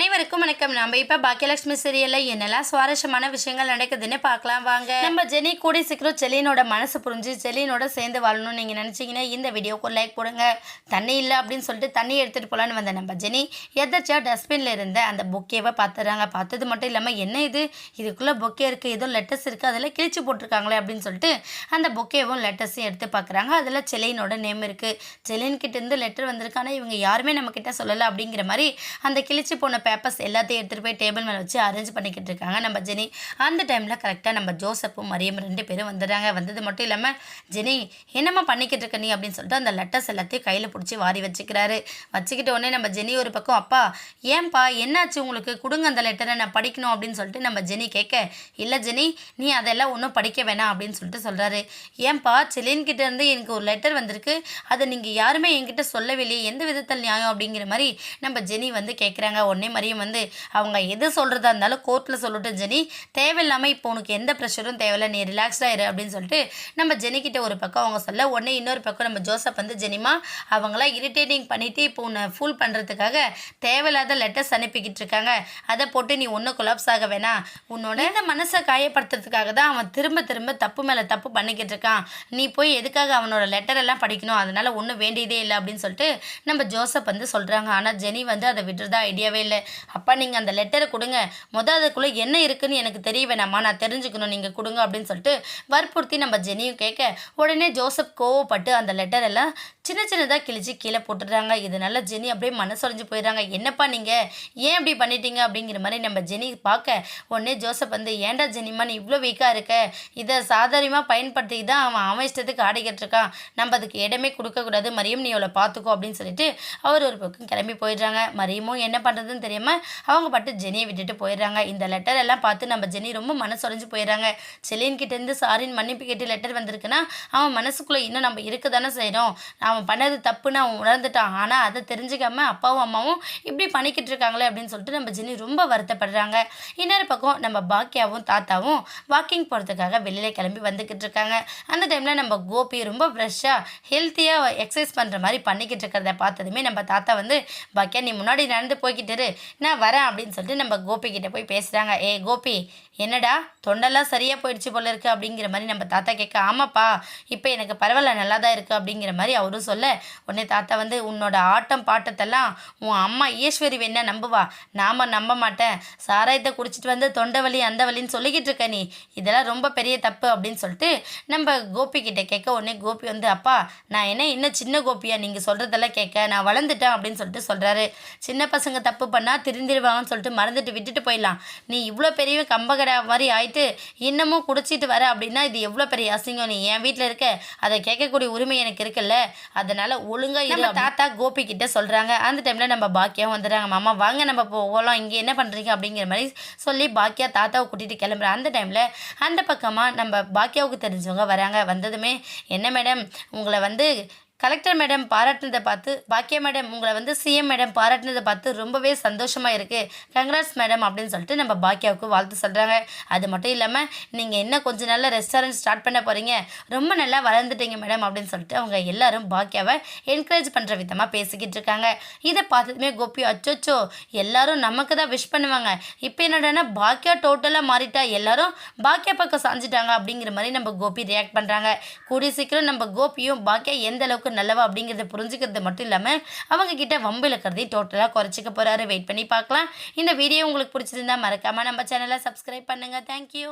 அனைவருக்கும் வணக்கம். நம்ம இப்ப பாக்கியலட்சுமி சீரியல்ல என்னெல்லாம் சுவாரஸ்யமான விஷயங்கள் நடக்குதுன்னு பார்க்கலாம் வாங்க. நம்ம ஜெனி கூடி சீக்கிரம் செலினோட மனசு புரிஞ்சு செலினோட சேர்ந்து வாழணும்னு நீங்க நினைச்சீங்கன்னா இந்த வீடியோக்கு லைக் போடுங்க. தண்ணி இல்லை அப்படின்னு சொல்லிட்டு தண்ணி எடுத்துட்டு போலான்னு வந்த நம்ம ஜெனி எதாச்சா டஸ்ட்பின்ல இருந்த அந்த பொக்கேவை பார்த்துறாங்க. பார்த்தது மட்டும் இல்லாமல் என்ன இதுக்குள்ள பொக்கே இருக்கு, ஏதோ லெட்டர்ஸ் இருக்கு, அதெல்லாம் கிழிச்சு போட்டிருக்காங்களே அப்படின்னு சொல்லிட்டு அந்த பொக்கேவும் லெட்டர்ஸையும் எடுத்து பார்க்குறாங்க. அதில் செலினோட நேம் இருக்கு. செலின் கிட்ட இருந்து லெட்டர் வந்திருக்கானா இவங்க யாருமே நம்ம கிட்ட சொல்லலை அப்படிங்கிற மாதிரி அந்த கிழிச்சு போன பேப்பர்ஸ் எல்லாத்தையும் எடுத்துகிட்டு போய் டேபிள் மேலே வச்சு அரேஞ்ச் பண்ணிக்கிட்டு இருக்காங்க நம்ம ஜெனி. அந்த டைமில் கரெக்டாக நம்ம ஜோசப்பும் மரியம் 2 பேரும் வந்துடுறாங்க. வந்தது மட்டும் இல்லாமல் ஜெனி என்னம்மா பண்ணிக்கிட்டு இருக்க நீ அப்படின்னு சொல்லிட்டு அந்த லெட்டர்ஸ் எல்லாத்தையும் கையில் பிடிச்சி வாரி வச்சுக்கிறாரு. வச்சுக்கிட்ட உடனே நம்ம ஜெனி ஒரு பக்கம் அப்பா ஏன்பா என்னாச்சு உங்களுக்கு, கொடுங்க அந்த லெட்டரை நான் படிக்கணும் அப்படின்னு சொல்லிட்டு நம்ம ஜெனி கேட்க, இல்லை ஜெனி நீ அதெல்லாம் ஒன்றும் படிக்க வேணாம் அப்படின்னு சொல்லிட்டு சொல்கிறாரு. ஏன்பா செலின்கிட்ட இருந்து எனக்கு ஒரு லெட்டர் வந்திருக்கு, அதை நீங்கள் யாருமே என்கிட்ட சொல்லவில்லையே, எந்த விதத்தில் நியாயம் அப்படிங்கிற மாதிரி நம்ம ஜெனி வந்து கேட்குறாங்க. உடனே மரியம் வந்து அவங்க எது சொல்கிறதா இருந்தாலும் கோர்ட்டில் சொல்லட்டும் ஜெனி, தேவையில்லாமல் இப்போ உனக்கு எந்த ப்ரெஷரும் தேவையில்லை, நீ ரிலாக்ஸ்டாக இரு அப்படின்னு சொல்லிட்டு நம்ம ஜெனிக்கிட்ட ஒரு பக்கம் அவங்க சொல்ல, உடனே இன்னொரு பக்கம் நம்ம ஜோசப் வந்து ஜெனிமா அவங்களாம் இரிட்டேட்டிங் பண்ணிவிட்டு இப்போ உன்னை ஃபுல் பண்ணுறதுக்காக தேவையில்லாத லெட்டர்ஸ் அனுப்பிக்கிட்டு இருக்காங்க, அதை போட்டு நீ ஒன்றும் கொலாப்ஸ் ஆக வேணாம், உன்னோட இந்த மனசை காயப்படுத்துறதுக்காக தான் அவன் திரும்ப திரும்ப தப்பு மேலே தப்பு பண்ணிக்கிட்டு இருக்கான், நீ போய் எதுக்காக அவனோட லெட்டர் எல்லாம் படிக்கணும், அதனால் ஒன்றும் வேண்டியதே இல்லை அப்படின்னு சொல்லிட்டு நம்ம ஜோசப் வந்து சொல்கிறாங்க. ஆனால் ஜெனி வந்து அதை விடுறதா ஐடியாவே இல்லை. அப்பா நீங்கள் அந்த லெட்டரை கொடுங்க, அதுக்குள்ளே என்ன இருக்குன்னு எனக்கு தெரிய வேணாமா, நான் தெரிஞ்சுக்கணும், நீங்கள் கொடுங்க அப்படின்னு சொல்லிட்டு வற்புறுத்தி நம்ம ஜெனியும் கேட்க, உடனே ஜோசப் கோவப்பட்டு அந்த லெட்டர் எல்லாம் சின்ன சின்னதாக கிழிச்சு கீழே போட்டுடுறாங்க. இதனால ஜெனி அப்படியே மனசொடைஞ்சு போயிடுறாங்க. என்னப்பா நீங்கள் ஏன் இப்படி பண்ணிட்டீங்க அப்படிங்கிற மாதிரி நம்ம ஜெனி பார்க்க, உடனே ஜோசப் வந்து ஏன்டா ஜெனிமா நீ இவ்வளோ வீக்காக இருக்க, இதை சாதாரணமாக பயன்படுத்தி தான் அவன் இஷ்டத்துக்கு ஆடிக்கிட்டு இருக்கான், நம்ம அதுக்கு இடமே கொடுக்கக்கூடாது, மரியம் நீ அவளை பார்த்துக்கோ அப்படின்னு சொல்லிட்டு அவர் ஒரு பக்கம் கிளம்பி போயிடுறாங்க. மரியமும் என்ன பண்ணுறதுன்னு தெரியாமல் அவங்க பாட்டு ஜெனியை விட்டுட்டு போயிடுறாங்க. இந்த லெட்டர் எல்லாம் பார்த்து நம்ம ஜெனி ரொம்ப மனசொடைஞ்சு போயிடுறாங்க. செலின் கிட்டேருந்து சாரின்னு மன்னிப்பு கேட்டு லெட்டர் வந்திருக்குன்னா அவன் மனசுக்குள்ளே இன்னும் நம்ம இருக்க தானே செய்கிறோம், அவன் பண்ணது தப்புன்னு அவன் உணர்ந்துட்டான், ஆனால் அதை தெரிஞ்சுக்காம அப்பாவும் அம்மாவும் இப்படி பண்ணிக்கிட்டு இருக்காங்களே அப்படின்னு சொல்லிட்டு நம்ம ஜெனி ரொம்ப வருத்தப்படுறாங்க. இன்னொரு பக்கம் நம்ம பாக்கியாவும் தாத்தாவும் வாக்கிங் போகிறதுக்காக வெளியில் கிளம்பி வந்துக்கிட்டு இருக்காங்க. அந்த டைமில் நம்ம கோபி ரொம்ப ஃப்ரெஷ்ஷாக ஹெல்த்தியாக எக்ஸசைஸ் பண்ணுற மாதிரி பண்ணிக்கிட்டு இருக்கிறத பார்த்ததுமே நம்ம தாத்தா வந்து பாக்கியா நீ முன்னாடி நடந்து போய்கிட்டு நான் வரேன் அப்படின்னு சொல்லிட்டு நம்ம கோபி கிட்ட போய் பேசுகிறாங்க. ஏ கோபி என்னடா தொண்டெல்லாம் சரியாக போயிடுச்சு போல இருக்குது அப்படிங்கிற மாதிரி நம்ம தாத்தா கேட்க, ஆமாப்பா இப்போ எனக்கு பரவாயில்ல நல்லா தான் இருக்குது அப்படிங்கிற மாதிரி அவரும் சொல்ல, உடனே தாத்தா வந்து உன்னோட ஆட்டம் பாட்டத்தெல்லாம் உன் அம்மா ஈஸ்வரி வேணா நம்புவா, நாம நம்ப மாட்டேன், சாராயத்தை குடிச்சிட்டு வந்து தொண்டை வலி அந்த வலின்னு சொல்லிக்கிட்டு இருக்க நீ, இதெல்லாம் ரொம்ப பெரிய தப்பு அப்படின்னு சொல்லிட்டு நம்ம கோபி கிட்ட கேட்க, உடனே கோபி வந்து அப்பா நான் என்ன இன்னும் சின்ன கோபியா, நீங்கள் சொல்கிறதெல்லாம் கேட்க நான் வளர்ந்துட்டேன் அப்படின்னு சொல்லிட்டு சொல்கிறாரு. சின்ன பசங்க தப்பு பண்ணால் திருந்திடுவாங்கன்னு சொல்லிட்டு மறந்துட்டு விட்டுட்டு போயிடலாம், நீ இவ்வளோ பெரிய கம்பகடா மாதிரி ஆயிட்டு இன்னமும் குடிச்சிட்டு வர அப்படின்னா இது எவ்வளோ பெரிய அசிங்கம், நீ என் வீட்டில் இருக்க அதை கேட்கக்கூடிய உரிமை எனக்கு இருக்குல்ல, அதனால ஒழுங்கா இரு தாத்தா கோபி கிட்ட சொல்கிறாங்க. அந்த டைமில் நம்ம பாக்கியாவும் வந்துடுறாங்க. மாமா வாங்க நம்ம போகலாம், இங்கே என்ன பண்ணுறீங்க அப்படிங்கிற மாதிரி சொல்லி பாக்கியா தாத்தாவை கூட்டிகிட்டு கிளம்புறேன். அந்த டைமில் அந்த பக்கமாக நம்ம பாக்கியாவுக்கு தெரிஞ்சவங்க வராங்க. வந்ததுமே என்ன மேடம் உங்களை வந்து கலெக்டர் மேடம் பாராட்டினதை பார்த்து, பாக்கியா மேடம் உங்களை வந்து சிஎம் மேடம் பாராட்டினதை பார்த்து ரொம்பவே சந்தோஷமாக இருக்குது, கங்க்ராட்ஸ் மேடம் அப்படின்னு சொல்லிட்டு நம்ம பாக்கியாவுக்கு வாழ்த்து சொல்கிறாங்க. அது மட்டும் இல்லாமல் நீங்கள் இன்னும் கொஞ்சம் நாளில் ரெஸ்டாரண்ட் ஸ்டார்ட் பண்ண போகிறீங்க, ரொம்ப நல்லா வளர்ந்துட்டீங்க மேடம் அப்படின்னு சொல்லிட்டு அவங்க எல்லாரும் பாக்கியாவை என்கரேஜ் பண்ணுற விதமாக பேசிக்கிட்டு இருக்காங்க. இதை பார்த்ததுமே கோபி அச்சோச்சோ எல்லாரும் நமக்கு தான் விஷ் பண்ணுவாங்க, இப்போ என்னடானா பாக்கியா டோட்டலாக மாறிட்டா, எல்லாரும் பாக்கியா பக்கம் சாஞ்சிட்டாங்க அப்படிங்கிற மாதிரி நம்ம கோபி ரியாக்ட் பண்ணுறாங்க. கூடிய சீக்கிரம் நம்ம கோபியும் பாக்கியா எந்த அளவுக்கு நல்லவா அப்படிங்கிறத புரிஞ்சுக்கிறது மட்டும் இல்லாமல் அவங்க கிட்ட வம்பு இழுக்கிறதையும் டோட்டலாக குறைச்சிக்க போகிறாரு. வெயிட் பண்ணி பார்க்கலாம். இந்த வீடியோ உங்களுக்கு பிடிச்சிருந்தா மறக்காமல் நம்ம சேனலை சப்ஸ்கிரைப் பண்ணுங்கள். தேங்க்யூ.